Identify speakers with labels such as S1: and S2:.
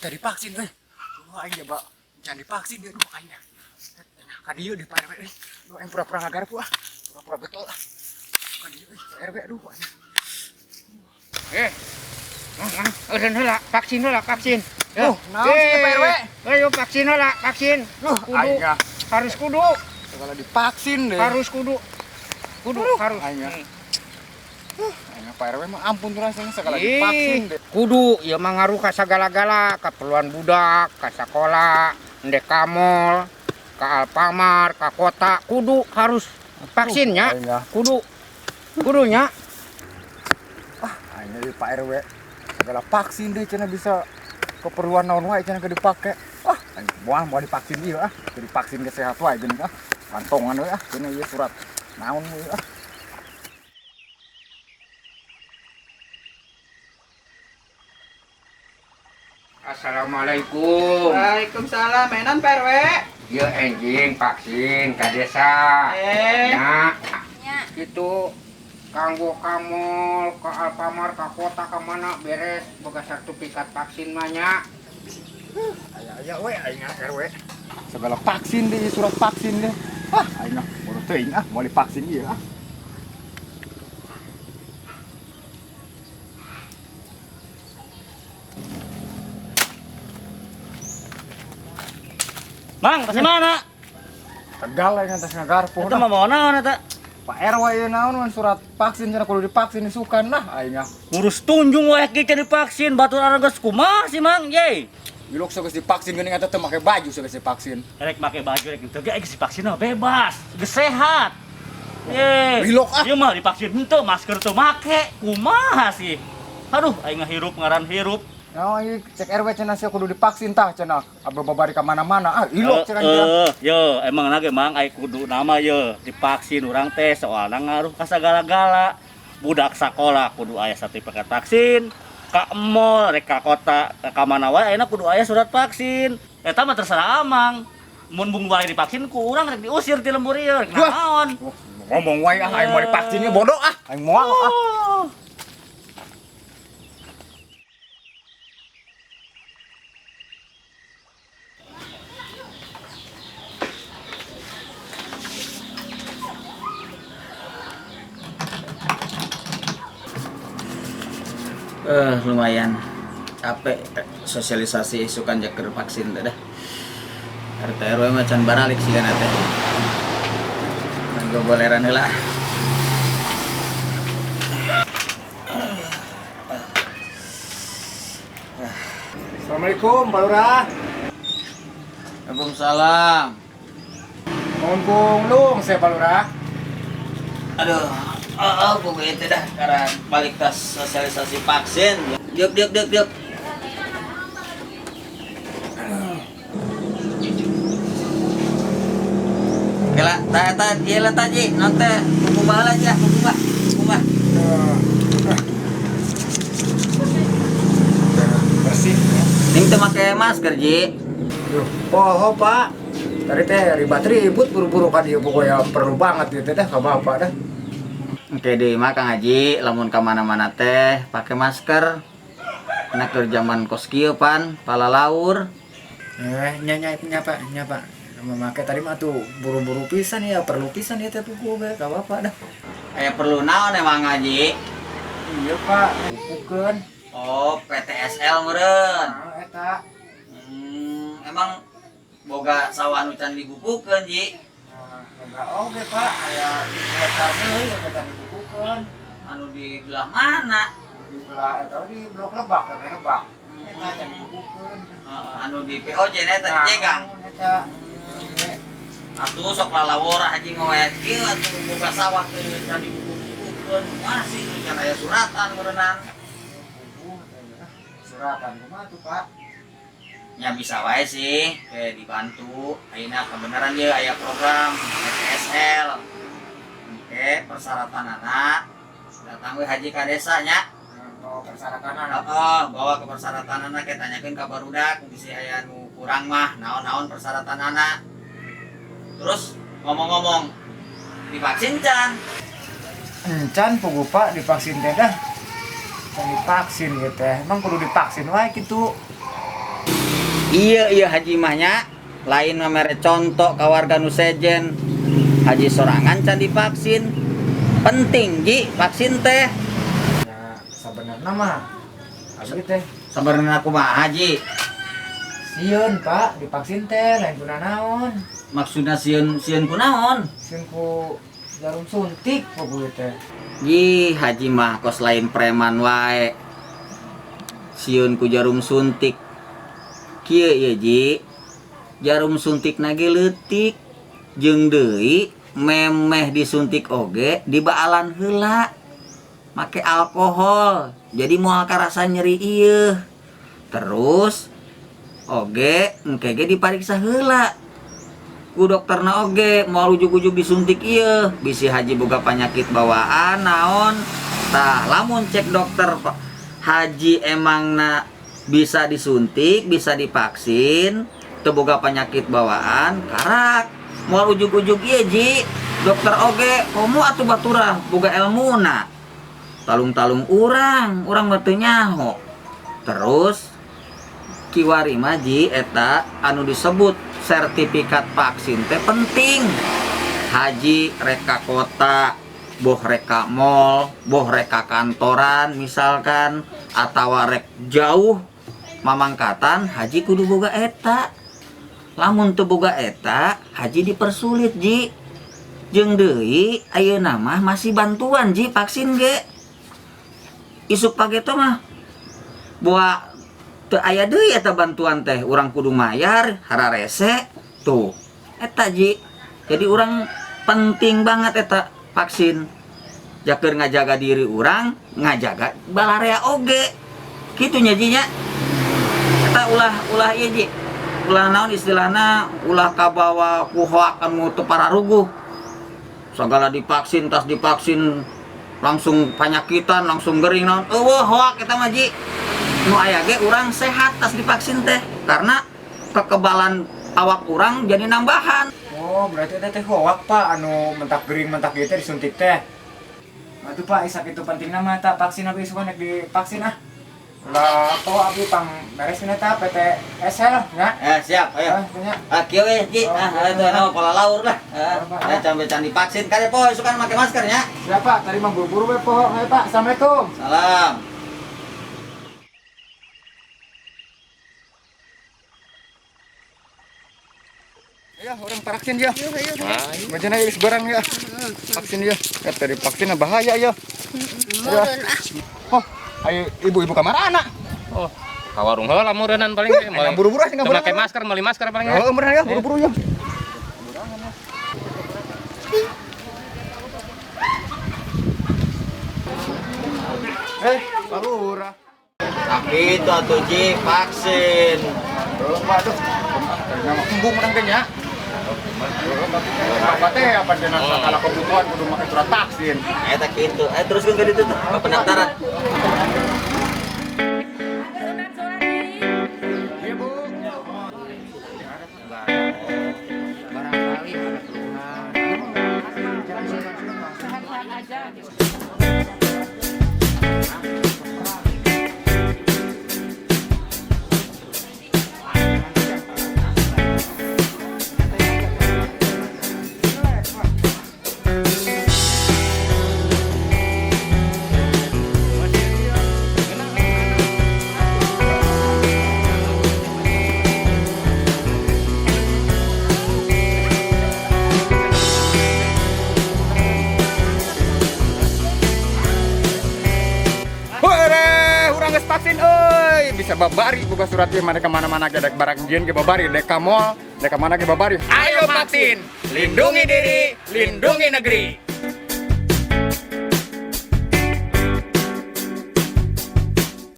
S1: minta divaksin weh. Aing Pak, jangan divaksin dia dulu aing. Kadieu di Pak RW euy. Lu aing pura-pura ngagarap ah. Pura-pura betul ah. Kadieu euy, Pak RW aduh.
S2: Eureun heula, vaksin heula, vaksin.
S1: Oh, naon sih Pak RW?
S2: Ayo vaksin heula, vaksin. Kudu. Harus kudu.
S1: Segala divaksin deh.
S2: Harus kudu. Kudu harus.
S1: Aing. Aing Pak RW mah ampun tuh rasanya segala divaksin deh.
S2: Kudu ieu mah ngaruh ka sagala-gala, keperluan budak, ka sakola, endek ka mall, ka Alfamart, ka kota, kudu harus vaksinnya. Kudu. Kudunya.
S1: Aing di Pak RW segala vaksin deh cenah bisa keperluan naon wae cenah ke dipake. Aing mau divaksin ieu jadi vaksin kesehatan wae geuning kantongan we cenah ieu surat naon we
S2: Assalamualaikum.
S3: Waalaikumsalam. Menan Pak RW.
S2: Ieu enjing vaksin ka desa. Nya. Itu kanggo ka mall, ka Alfamart, ka kota, ka mana beres boga sertifikat vaksin mah nya.
S1: Aya we aing RW. Segala vaksin deh surat vaksin deh. Aing baru teuing mau divaksin ieu
S4: Mang, kasih mana?
S1: Tegal aing atas ngagarpo.
S4: Itu mah mau naon eta?
S1: Pak RW ieu naon surat vaksin cenah kudu divaksin disukan aing
S4: Ngurus tunjung wae ge divaksin, batur arang geus kumaha sih Mang? Ye.
S1: Ilok geus divaksin geuning eta teu make baju geus divaksin.
S4: Rek make baju rek teu ge divaksin mah bebas, geus sehat. Ye.
S1: Ilok
S4: Ieu mah divaksin henteu masker teu make. Kumaha sih? Aduh, aing ngahirup ngaran hirup.
S1: Nah, ini cek RW cenah sia kudu divaksin tah cenah. Abah babari ka mana-mana. Ilok cenah dia.
S4: Yo, emang nage Mang ai kudu nama ye divaksin urang teh soalna ngaruh ka sagala-gala. Budak sakola kudu aya sertifikat vaksin, ka mall rek ka kota ka mana wae ayeuna kudu aya surat vaksin. Eta mah terserah Amang. Mun bung wae divaksin ku urang rek diusir ti lembur ieu rek naon.
S1: Ngomong wae aing mau divaksin ieu bodoh aing moal
S5: Lumayan capek sosialisasi isukan jaker vaksin dah. RT RW macan baralik sih kan teh. Nggo boleran heula.
S1: Assalamualaikum Pak Lurah.
S5: Waalaikumsalam.
S1: Mumpung lung saya Pak Lurah.
S5: Aduh, pokoknya itu dah karena balik tas sosialisasi vaksin. Yuk. Kela, dia tadi nanti buku bala aja, buku bah.
S1: Bersih.
S5: Ning teu make masker, Ji.
S1: Oh, Pak. Tadi teh ribut buru-buru kan ieu pokoknya perlu banget ieu teh dah ka Bapak dah.
S5: Oke deh, Kang Haji, lamun ka mana-mana teh pakai masker. Karena ke zaman kos kieu pan, pala laur.
S1: Nya Pak. Memakai tadi mah tuh buru-buru pisan ya, perlu pisan ya teh buku ge ka Bapak dah.
S5: Aya perlu naon emang Haji?
S1: Iya Pak, bukeun.
S5: Oh, PTSL meureun.
S1: Eta.
S5: Emang boga sawah anu can dibukukeun, Ji?
S1: Enggak oge Pak, aya eta deui eta dibukukeun.
S5: Anu di belah mana?
S1: Di belah eta di blok Lebak, Lebak. Eta can dibukukeun.
S5: Anu di POJ eta dijegang.
S1: Eta.
S5: Atuh sok lalawora Haji ngoet kieu atuh boga sawah teh can dibukukeun. Masih can aya suratan meureunang.
S1: Suratan kumaha tuh Pak?
S5: Ya bisa wae sih, kayak dibantu. Ayeuna kebenaran ye aya program PTSL. Oke, persyaratan anak datang we haji ka desa nya.
S1: Oh, persyaratan anak.
S5: Bawa ke persyaratan anak kita tanyakeun ka barudak bisi aya nu kurang mah naon-naon persyaratan anak. Terus ngomong-ngomong divaksin can?
S1: Encan pugu Pak divaksin teh dah. Can divaksin gitu teh. Emang kudu divaksin wae kitu.
S5: Iya Haji mahnya lain mere contoh ka warga nu sejen. Haji sorangan can divaksin. Penting Ji vaksin teh.
S1: Ya sebenarnya mah abdi teh
S5: Sabarna kumaha Haji?
S1: sieun Pak divaksin teh lain guna naon.
S5: Maksudna sieun kunaon?
S1: Sieun ku jarum suntik pokoknya teh.
S5: Ji Haji mah kos lain preman wae. Sieun ku jarum suntik. Kieu ye Ji. Jarum suntik nage leutik. Jeung deui memeh disuntik oge dibaalan heula. Make alkohol. Jadi moal karasa nyeri ieu. Terus oge engke ge dipariksa heula. Ku dokterna oge moal ujug-ujug disuntik ieu. Bisi Haji boga penyakit bawaan naon. Tah lamun cek dokter Haji emangna bisa disuntik, bisa divaksin, teu boga penyakit bawaan, karak moal ujug-ujug ieu Ji. Dokter oge komo atuh baturah boga elmuna. Talung-talung urang mah teu nyaho. Terus kiwari mah Ji eta anu disebut sertifikat vaksin teh penting. Haji reka kota, boh reka mall, boh reka kantoran misalkan, atawa rek jauh mamangkatan Haji kudu boga eta. Lamun teu boga eta Haji dipersulit Ji. Jeung deui ayeuna mah masih bantuan Ji vaksin ge. Isuk pageto mah boa teu aya deui eta bantuan teh, urang kudu mayar hararese tuh eta Ji. Jadi urang penting banget eta vaksin. Jaker ngajaga diri urang, ngajaga balarea oge. Kitu nya Ji nya. Eta ulah ieu Ji. Ulah naon istilahna, ulah kabawa ku hoak anu teu pararuguh. Sagala divaksin, tas divaksin langsung panyakitan, langsung gering naon. Eueuh hoak eta mah Ji. Nu aya ge urang sehat tas divaksin teh karena kekebalan awak urang jadi nambahan.
S1: Oh, berarti teh hoak Pak anu mentak gering mentak ieu teh disuntik teh. Atuh Pak, isak itu pentingna mah ta vaksin abi suka nek divaksin ah. Ulah to abi pang beresin eta PTSL nya.
S5: Siap, ayo.
S1: Nya.
S5: Kieu we Ji. Itu anu pola laur lah. Can divaksin kade poe sukan make masker nya.
S1: Siap Pak, tadi mah buru-buru we poho. Hai Pak, Assalamualaikum.
S5: Salam.
S1: Ya, orang vaksin ya. Macam mana geus barang ya? Vaksin ya. Kata di vaksin bahaya ya. Meureun ah. Oh, ayo ibu-ibu kamar anak.
S6: Oh, ka warung heula meureunnan paling ge.
S1: Buru-buru sih
S6: Teu make masker, meuli masker paling ge.
S1: Oh, bener ya, buru-buru ya. Palura.
S5: Tapi itu atuh Ji vaksin.
S1: Tuh, Pak tuh. Nama embung menang teh nya. Apa teh apa cenah sakala kebutuhan kudu make surat vaksin.
S5: Eta kitu. Teruskeun ka ditu teh pendaftaran.
S1: Iya, Bu. Barangkali ada keluhan. Vaksin euy bisa babari boga surat ieu mana kemana-mana ge dek barang jieun ge babari dek ka mall dek ka mana ge babari.
S6: Ayo vaksin, lindungi diri, lindungi negeri.